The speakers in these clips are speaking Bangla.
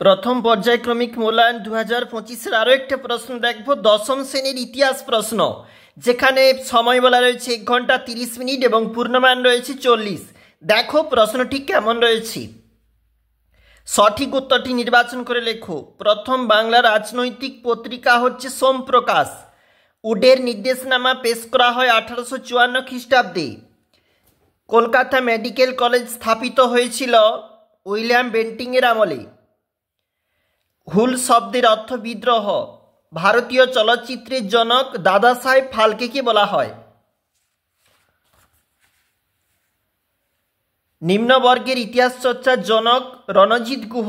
প্রথম পর্যায়ক্রমিক মূল্যায়ন 2025-এর আরও একটা প্রশ্ন দেখব। দশম শ্রেণীর ইতিহাস প্রশ্ন, যেখানে সময় বলা রয়েছে 1 ঘন্টা 30 মিনিট এবং পূর্ণমান রয়েছে 40। দেখো প্রশ্নটি কেমন রয়েছে। সঠিক উত্তরটি নির্বাচন করে লেখো। প্রথম বাংলা রাজনৈতিক পত্রিকা হচ্ছে সোমপ্রকাশ। উডের নির্দেশনামা পেশ করা হয় 1854 খ্রিস্টাব্দে। কলকাতা মেডিকেল কলেজ স্থাপিত হয়েছিল উইলিয়াম বেন্টিংয়ের আমলে। হুল শব্দের অর্থ বিদ্রোহ। ভারতীয় চলচ্চিত্রের জনক দাদা সাহেব ফালকেকে বলা হয়। নিম্নবর্গের ইতিহাস চর্চার জনক রণজিৎ গুহ।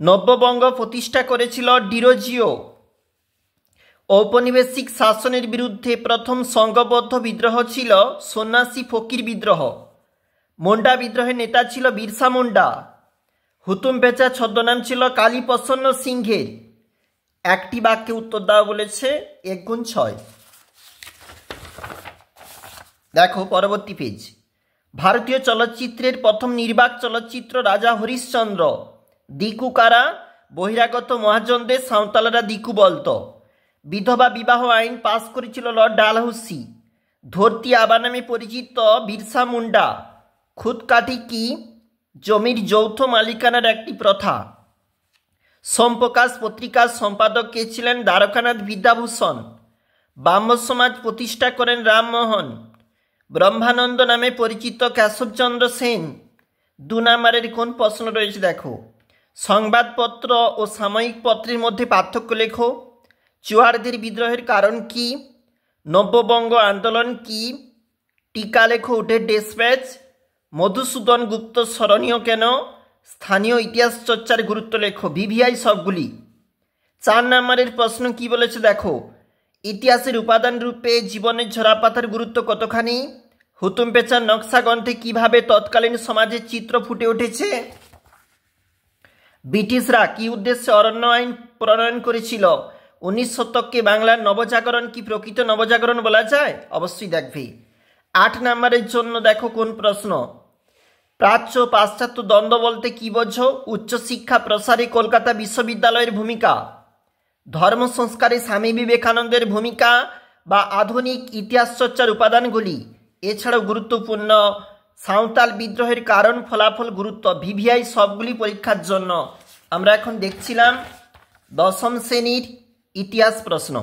নব্যবঙ্গ প্রতিষ্ঠা করেছিল ডিরোজিও। ঔপনিবেশিক শাসনের বিরুদ্ধে প্রথম সংঘবদ্ধ বিদ্রোহ ছিল সন্ন্যাসী ফকির বিদ্রোহ। মুন্ডা বিদ্রোহের নেতা ছিল বিরসা মুন্ডা। হুতুম পেঁচা ছদ্মনাম ছিল কালীপ্রসন্ন সিংহের। একটি বাক্যে উত্তর দেওয়া বলেছে 1 গুণ 6। দেখো পরবর্তী পেজ। ভারতীয় চলচ্চিত্রের প্রথম নির্বাক চলচ্চিত্র রাজা হরিশ্চন্দ্র। দিকু কারা? বহিরাগত মহাজনদের সাঁওতালরা দিকু বলতো। বিধবা বিবাহ আইন পাশ করেছিল লর্ড ডালহৌসি। ধরতি আবা নামে পরিচিত বিরসা মুন্ডা। খুদকাঠি কি? জমির যৌথ মালিকানার একটি প্রথা। সোমপ্রকাশ পত্রিকার সম্পাদক কে ছিলেন? দ্বারকানাথ বিদ্যাভূষণ। ব্রাহ্ম সমাজ প্রতিষ্ঠা করেন রামমোহন। ব্রহ্মানন্দ নামে পরিচিত কেশবচন্দ্র সেন। 2 নম্বরের কোন প্রশ্ন রয়েছে দেখো। সংবাদপত্র ও সাময়িক পত্রের মধ্যে পার্থক্য লেখো। চুয়াড়দের বিদ্রোহের কারণ কি? নব্যবঙ্গ আন্দোলন কি? টিকা লেখো উডের ডেসপ্যাচ। মধুসূদন গুপ্ত স্মরণীয় কেন? স্থানীয় ইতিহাস চর্চার গুরুত্ব লেখো। ভিভিআই সবগুলি। 4 নম্বরের প্রশ্ন কি বলেছে দেখো। ইতিহাসের উপাদান রূপে জীবনের ঝরাপাতার গুরুত্ব কতখানি? হুতুম পেঁচার নকশা গ্রন্থে কিভাবে তৎকালীন সমাজের চিত্র ফুটে উঠেছে? ব্রিটিশরা কি উদ্দেশ্যে অরণ্য আইন প্রণয়ন করেছিল? 19 শতককে বাংলার নবজাগরণ কি প্রকৃত নবজাগরণ বলা যায়? অবশ্যই দেখবে। 8 নম্বরের জন্য দেখো কোন প্রশ্ন। প্রাচ্য পাশ্চাত্য দ্বন্দ্ব বলতে কি বোঝো? উচ্চশিক্ষা প্রসারে কলকাতা বিশ্ববিদ্যালয়ের ভূমিকা। ধর্ম সংস্কারে স্বামী বিবেকানন্দের ভূমিকা বা আধুনিক ইতিহাস চর্চার উপাদানগুলি। এছাড়াও গুরুত্বপূর্ণ সাঁওতাল বিদ্রোহের কারণ, ফলাফল, গুরুত্ব। ভিভিআই সবগুলি পরীক্ষার জন্য। আমরা এখন দেখছিলাম দশম শ্রেণীর ইতিহাস প্রশ্ন।